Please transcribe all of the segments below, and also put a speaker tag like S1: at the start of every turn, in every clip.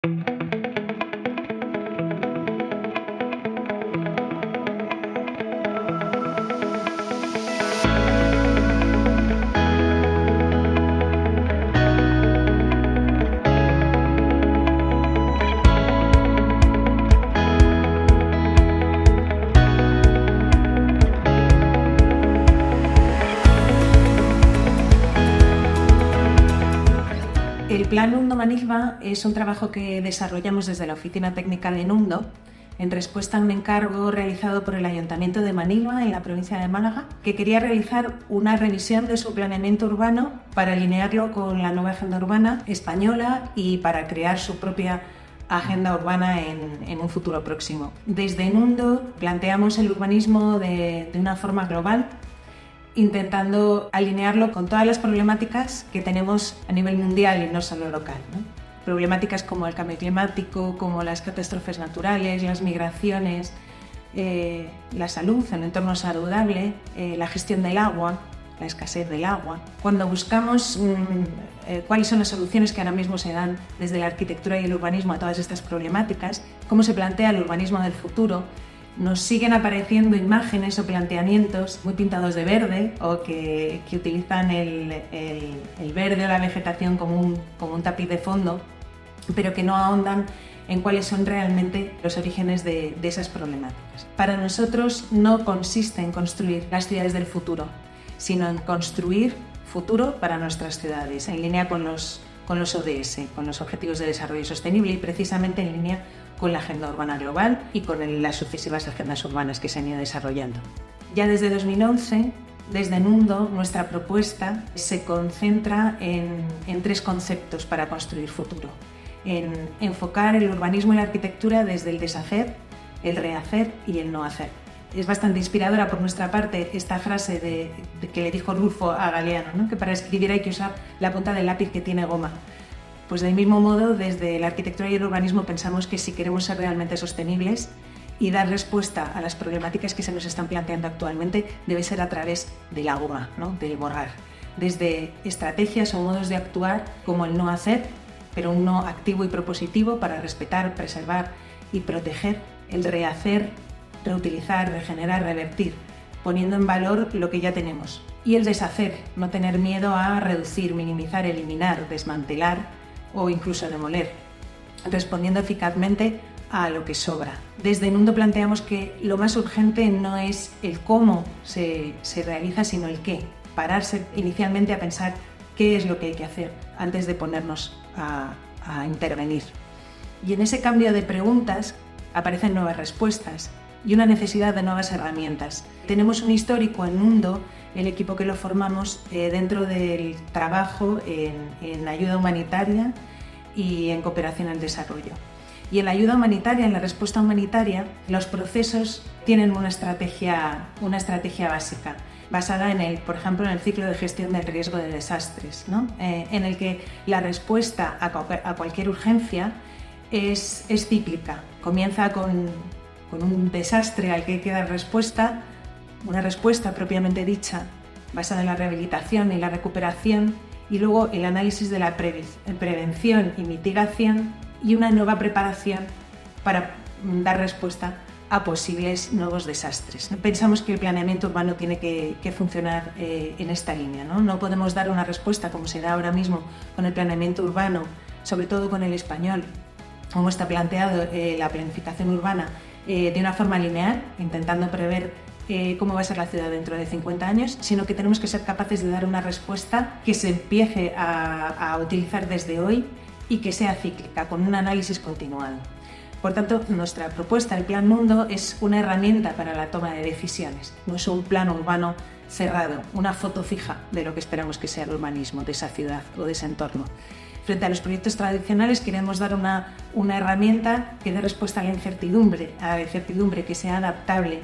S1: El Plan Nundo Manilva es un trabajo que desarrollamos desde la Oficina Técnica de Nundo en respuesta a un encargo realizado por el Ayuntamiento de Manilva, en la provincia de Málaga, que quería realizar una revisión de su planeamiento urbano para alinearlo con la nueva agenda urbana española y para crear su propia agenda urbana en un futuro próximo. Desde Nundo planteamos el urbanismo de una forma global, intentando alinearlo con todas las problemáticas que tenemos a nivel mundial y no solo local, ¿no? Problemáticas como el cambio climático, como las catástrofes naturales, las migraciones, la salud, el entorno saludable, la gestión del agua, la escasez del agua. Cuando buscamos cuáles son las soluciones que ahora mismo se dan desde la arquitectura y el urbanismo a todas estas problemáticas, cómo se plantea el urbanismo del futuro, nos siguen apareciendo imágenes o planteamientos muy pintados de verde o que utilizan el verde o la vegetación como un tapiz de fondo, pero que no ahondan en cuáles son realmente los orígenes de esas problemáticas. Para nosotros no consiste en construir las ciudades del futuro, sino en construir futuro para nuestras ciudades, en línea con los ODS, con los Objetivos de Desarrollo Sostenible, y precisamente en línea con la Agenda Urbana Global y con las sucesivas agendas urbanas que se han ido desarrollando. Ya desde 2011, desde Nundo, nuestra propuesta se concentra en tres conceptos para construir futuro. En enfocar el urbanismo y la arquitectura desde el deshacer, el rehacer y el no hacer. Es bastante inspiradora por nuestra parte esta frase de que le dijo Rulfo a Galeano, ¿no? Que para escribir hay que usar la punta del lápiz que tiene goma. Pues del mismo modo, desde la arquitectura y el urbanismo pensamos que si queremos ser realmente sostenibles y dar respuesta a las problemáticas que se nos están planteando actualmente, debe ser a través de la goma, ¿no? Del borrar. Desde estrategias o modos de actuar como el no hacer, pero un no activo y propositivo para respetar, preservar y proteger, el rehacer, reutilizar, regenerar, revertir, poniendo en valor lo que ya tenemos. Y el deshacer, no tener miedo a reducir, minimizar, eliminar, desmantelar o incluso demoler, respondiendo eficazmente a lo que sobra. Desde Nundo planteamos que lo más urgente no es el cómo se realiza, sino el qué. Pararse inicialmente a pensar qué es lo que hay que hacer antes de ponernos a intervenir. Y en ese cambio de preguntas aparecen nuevas respuestas y una necesidad de nuevas herramientas. Tenemos un histórico en Nundo, el equipo que lo formamos, dentro del trabajo en ayuda humanitaria y en cooperación al desarrollo. Y en la ayuda humanitaria, en la respuesta humanitaria, los procesos tienen una estrategia básica, basada por ejemplo, en el ciclo de gestión del riesgo de desastres, ¿no? En el que la respuesta a cualquier urgencia es cíclica. Comienza con un desastre al que hay que dar respuesta, una respuesta propiamente dicha, basada en la rehabilitación y la recuperación, y luego el análisis de la prevención y mitigación y una nueva preparación para dar respuesta a posibles nuevos desastres. Pensamos que el planeamiento urbano tiene que funcionar en esta línea, ¿no? No podemos dar una respuesta como se da ahora mismo con el planeamiento urbano, sobre todo con el español, como está planteado la planificación urbana, de una forma lineal, intentando prever cómo va a ser la ciudad dentro de 50 años, sino que tenemos que ser capaces de dar una respuesta que se empiece a utilizar desde hoy y que sea cíclica, con un análisis continuado. Por tanto, nuestra propuesta, el Plan Nundo, es una herramienta para la toma de decisiones, no es un plan urbano cerrado, una foto fija de lo que esperamos que sea el urbanismo de esa ciudad o de ese entorno. Frente a los proyectos tradicionales queremos dar una herramienta que dé respuesta a la incertidumbre, que sea adaptable,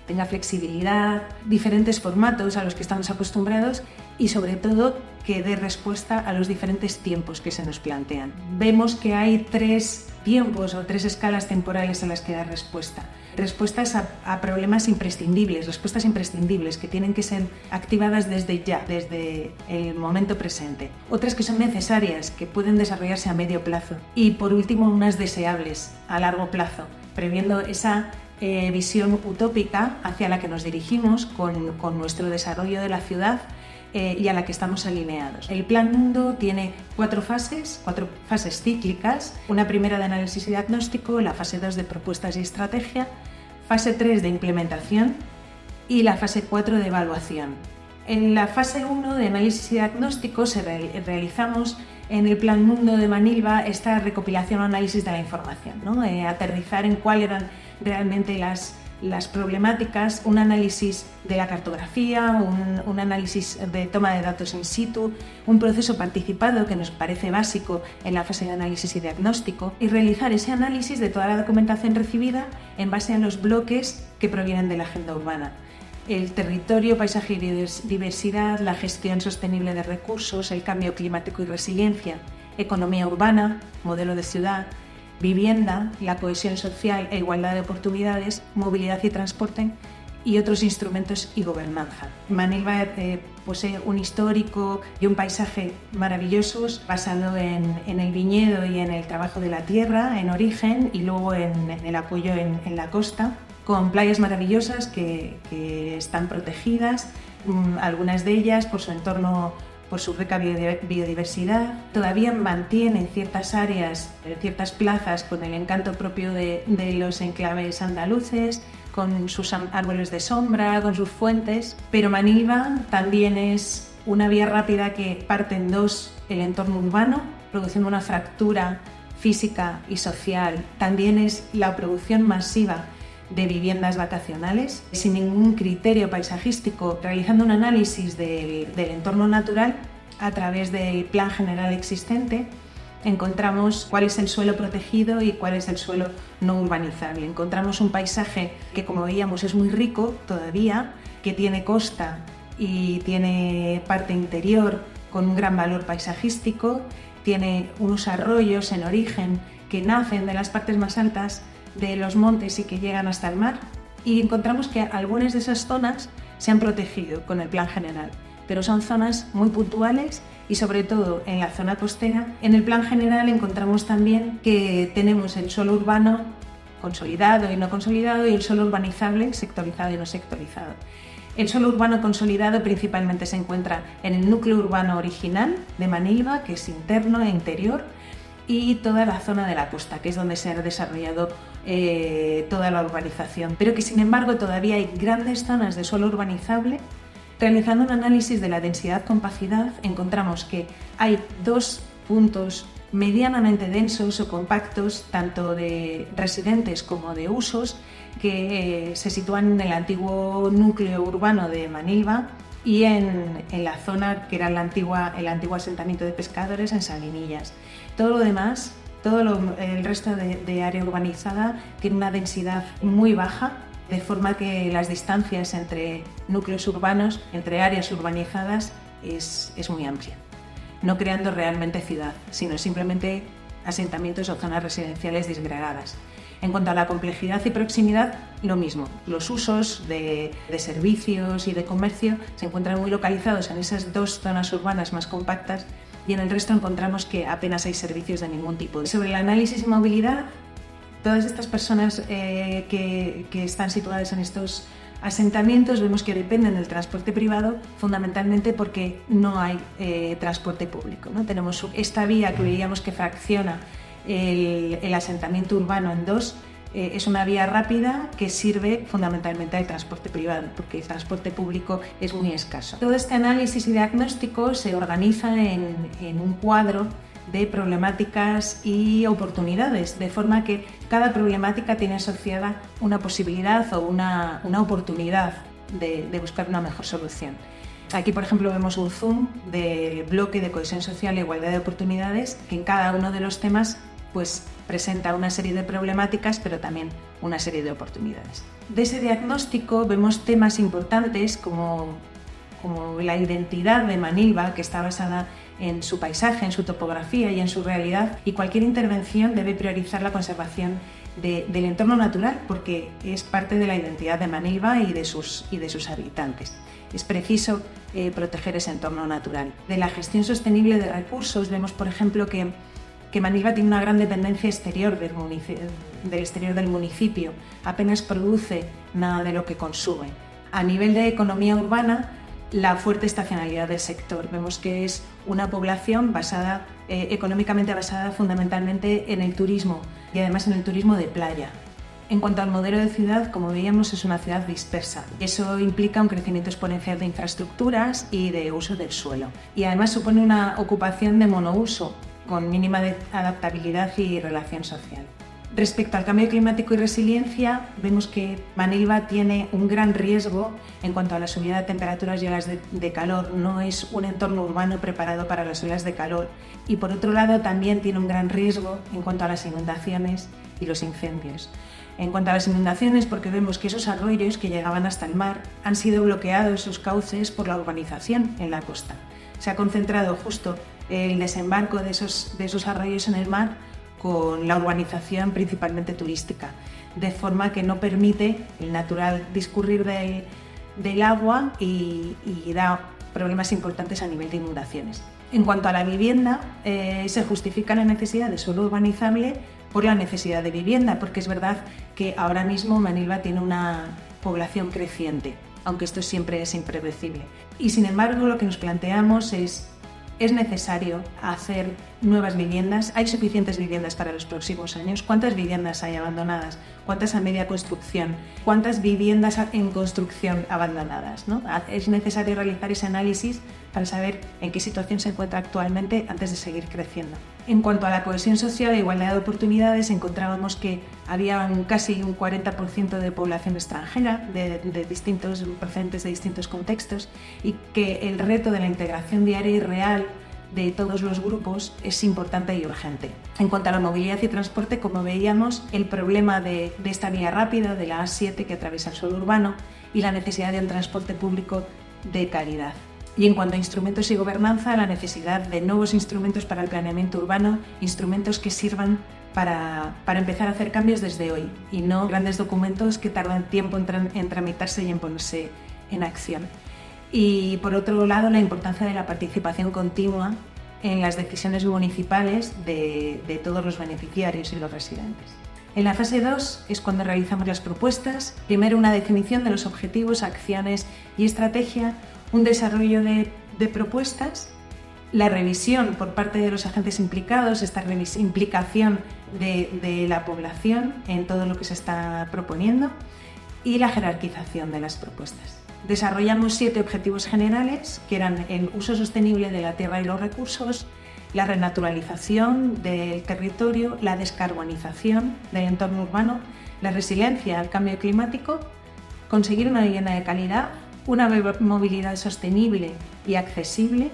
S1: tenga flexibilidad, diferentes formatos a los que estamos acostumbrados y sobre todo que dé respuesta a los diferentes tiempos que se nos plantean. Vemos que hay tres tiempos o 3 escalas temporales a las que dar respuesta. Respuestas a problemas imprescindibles, respuestas imprescindibles que tienen que ser activadas desde ya, desde el momento presente. Otras que son necesarias, que pueden desarrollarse a medio plazo. Y por último, unas deseables a largo plazo, previendo esa visión utópica hacia la que nos dirigimos con nuestro desarrollo de la ciudad y a la que estamos alineados. El Plan Mundo tiene 4 fases cíclicas, una primera de análisis y diagnóstico, la fase 2 de propuestas y estrategia, fase 3 de implementación y la fase 4 de evaluación. En la fase 1 de análisis y diagnóstico realizamos en el Plan Mundo de Manilva esta recopilación o análisis de la información, ¿no? Aterrizar en cuáles eran realmente las problemáticas, un análisis de la cartografía, un análisis de toma de datos in situ, un proceso participado que nos parece básico en la fase de análisis y diagnóstico, y realizar ese análisis de toda la documentación recibida en base a los bloques que provienen de la agenda urbana. El territorio, paisaje y biodiversidad, la gestión sostenible de recursos, el cambio climático y resiliencia, economía urbana, modelo de ciudad, vivienda, la cohesión social e igualdad de oportunidades, movilidad y transporte y otros instrumentos y gobernanza. Manilva posee un histórico y un paisaje maravillosos basado en el viñedo y en el trabajo de la tierra en origen y luego en el apoyo en la costa, con playas maravillosas que están protegidas, algunas de ellas por su entorno, por su rica biodiversidad. Todavía mantienen ciertas áreas, ciertas plazas con el encanto propio de los enclaves andaluces, con sus árboles de sombra, con sus fuentes, pero Manilva también es una vía rápida que parte en dos el entorno urbano, produciendo una fractura física y social. También es la producción masiva de viviendas vacacionales, sin ningún criterio paisajístico, realizando un análisis del entorno natural a través del plan general existente. Encontramos cuál es el suelo protegido y cuál es el suelo no urbanizable. Encontramos un paisaje que, como veíamos, es muy rico todavía, que tiene costa y tiene parte interior con un gran valor paisajístico, tiene unos arroyos en origen que nacen de las partes más altas de los montes y que llegan hasta el mar, y encontramos que algunas de esas zonas se han protegido con el plan general, pero son zonas muy puntuales y sobre todo en la zona costera. En el plan general encontramos también que tenemos el suelo urbano consolidado y no consolidado y el suelo urbanizable sectorizado y no sectorizado. El suelo urbano consolidado principalmente se encuentra en el núcleo urbano original de Manilva, que es interno e interior, y toda la zona de la costa, que es donde se ha desarrollado toda la urbanización, pero que sin embargo todavía hay grandes zonas de suelo urbanizable. Realizando un análisis de la densidad-compacidad, encontramos que hay 2 puntos medianamente densos o compactos, tanto de residentes como de usos, que se sitúan en el antiguo núcleo urbano de Manilva y en la zona que era el antiguo asentamiento de pescadores en Salinillas. Todo lo demás, el resto de área urbanizada tiene una densidad muy baja, de forma que las distancias entre núcleos urbanos, entre áreas urbanizadas, es muy amplia, no creando realmente ciudad, sino simplemente asentamientos o zonas residenciales disgregadas. En cuanto a la complejidad y proximidad, lo mismo. Los usos de servicios y de comercio se encuentran muy localizados en esas 2 zonas urbanas más compactas, y en el resto encontramos que apenas hay servicios de ningún tipo. Sobre el análisis y movilidad, todas estas personas que están situadas en estos asentamientos vemos que dependen del transporte privado, fundamentalmente porque no hay transporte público, ¿no? Tenemos esta vía que veíamos que fracciona el asentamiento urbano en 2, es una vía rápida que sirve fundamentalmente al transporte privado, porque el transporte público es muy escaso. Todo este análisis y diagnóstico se organiza en un cuadro de problemáticas y oportunidades, de forma que cada problemática tiene asociada una posibilidad o una oportunidad de buscar una mejor solución. Aquí, por ejemplo, vemos un zoom del bloque de cohesión social e igualdad de oportunidades, que en cada uno de los temas pues presenta una serie de problemáticas, pero también una serie de oportunidades. De ese diagnóstico vemos temas importantes como la identidad de Manilva, que está basada en su paisaje, en su topografía y en su realidad, y cualquier intervención debe priorizar la conservación del entorno natural porque es parte de la identidad de Manilva y de sus habitantes. Es preciso proteger ese entorno natural. De la gestión sostenible de recursos vemos, por ejemplo, que Manilva tiene una gran dependencia exterior del exterior del municipio. Apenas produce nada de lo que consume. A nivel de economía urbana, la fuerte estacionalidad del sector. Vemos que es una población económicamente basada fundamentalmente en el turismo y además en el turismo de playa. En cuanto al modelo de ciudad, como veíamos, es una ciudad dispersa. Eso implica un crecimiento exponencial de infraestructuras y de uso del suelo. Y además supone una ocupación de monouso, con mínima adaptabilidad y relación social. Respecto al cambio climático y resiliencia, vemos que Manilva tiene un gran riesgo en cuanto a la subida de temperaturas y olas de calor. No es un entorno urbano preparado para las olas de calor. Y por otro lado, también tiene un gran riesgo en cuanto a las inundaciones y los incendios. En cuanto a las inundaciones, porque vemos que esos arroyos que llegaban hasta el mar han sido bloqueados sus cauces por la urbanización en la costa. Se ha concentrado justo el desembarco de esos arroyos en el mar con la urbanización principalmente turística, de forma que no permite el natural discurrir del agua y da problemas importantes a nivel de inundaciones. En cuanto a la vivienda, se justifica la necesidad de suelo urbanizable por la necesidad de vivienda, porque es verdad que ahora mismo Manilva tiene una población creciente, aunque esto siempre es impredecible. Y sin embargo, lo que nos planteamos es necesario hacer nuevas viviendas. ¿Hay suficientes viviendas para los próximos años? ¿Cuántas viviendas hay abandonadas? ¿Cuántas a media construcción? ¿Cuántas viviendas en construcción abandonadas? ¿No? Es necesario realizar ese análisis para saber en qué situación se encuentra actualmente antes de seguir creciendo. En cuanto a la cohesión social e igualdad de oportunidades, encontrábamos que había casi un 40% de población extranjera de distintos procedentes de distintos contextos y que el reto de la integración diaria y real de todos los grupos es importante y urgente. En cuanto a la movilidad y transporte, como veíamos, el problema de esta vía rápida, de la A7 que atraviesa el suelo urbano y la necesidad de un transporte público de calidad. Y en cuanto a instrumentos y gobernanza, la necesidad de nuevos instrumentos para el planeamiento urbano, instrumentos que sirvan para empezar a hacer cambios desde hoy y no grandes documentos que tardan tiempo en tramitarse y en ponerse en acción. Y por otro lado, la importancia de la participación continua en las decisiones municipales de todos los beneficiarios y los residentes. En la fase 2 es cuando realizamos las propuestas. Primero, una definición de los objetivos, acciones y estrategia, un desarrollo de propuestas, la revisión por parte de los agentes implicados, esta implicación de la población en todo lo que se está proponiendo y la jerarquización de las propuestas. Desarrollamos 7 objetivos generales, que eran el uso sostenible de la tierra y los recursos, la renaturalización del territorio, la descarbonización del entorno urbano, la resiliencia al cambio climático, conseguir una vivienda de calidad, una movilidad sostenible y accesible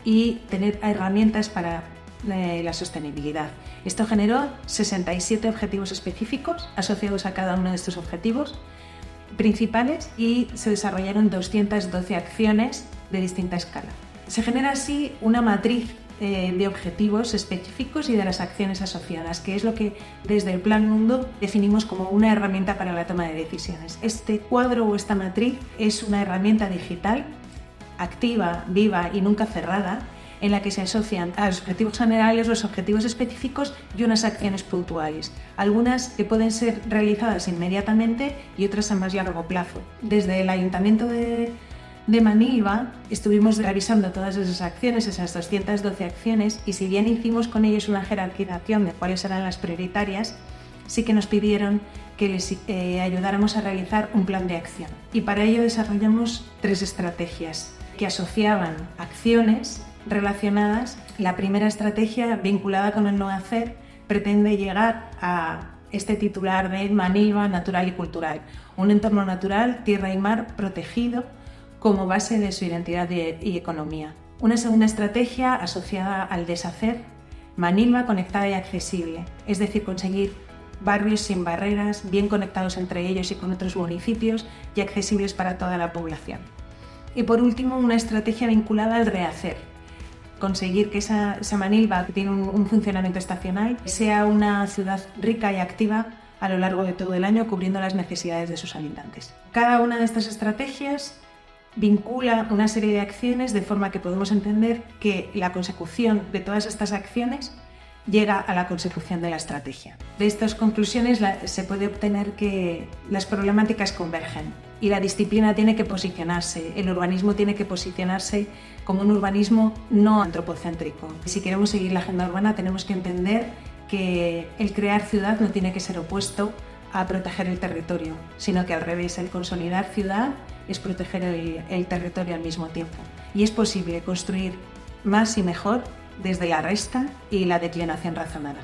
S1: y tener herramientas para la sostenibilidad. Esto generó 67 objetivos específicos asociados a cada uno de estos objetivos principales y se desarrollaron 212 acciones de distinta escala. Se genera así una matriz de objetivos específicos y de las acciones asociadas, que es lo que desde el Plan Mundo definimos como una herramienta para la toma de decisiones. Este cuadro o esta matriz es una herramienta digital, activa, viva y nunca cerrada, en la que se asocian a los objetivos generales, los objetivos específicos y unas acciones puntuales, algunas que pueden ser realizadas inmediatamente y otras a más largo plazo. Desde el Ayuntamiento de Manilva estuvimos revisando todas esas acciones, esas 212 acciones, y si bien hicimos con ellos una jerarquización de cuáles eran las prioritarias, sí que nos pidieron que les ayudáramos a realizar un plan de acción. Y para ello desarrollamos 3 estrategias que asociaban acciones relacionadas. La primera estrategia, vinculada con el no hacer, pretende llegar a este titular de Manilva natural y cultural, un entorno natural, tierra y mar protegido como base de su identidad y economía. Una segunda estrategia asociada al deshacer, Manilva conectada y accesible, es decir, conseguir barrios sin barreras, bien conectados entre ellos y con otros municipios y accesibles para toda la población. Y por último, una estrategia vinculada al rehacer, conseguir que esa Manilva, que tiene un funcionamiento estacional, sea una ciudad rica y activa a lo largo de todo el año, cubriendo las necesidades de sus habitantes. Cada una de estas estrategias vincula una serie de acciones de forma que podemos entender que la consecución de todas estas acciones llega a la consecución de la estrategia. De estas conclusiones se puede obtener que las problemáticas convergen y la disciplina tiene que posicionarse, el urbanismo tiene que posicionarse como un urbanismo no antropocéntrico. Si queremos seguir la agenda urbana tenemos que entender que el crear ciudad no tiene que ser opuesto a proteger el territorio, sino que al revés, el consolidar ciudad es proteger el territorio al mismo tiempo. Y es posible construir más y mejor desde la resta y la declinación razonada.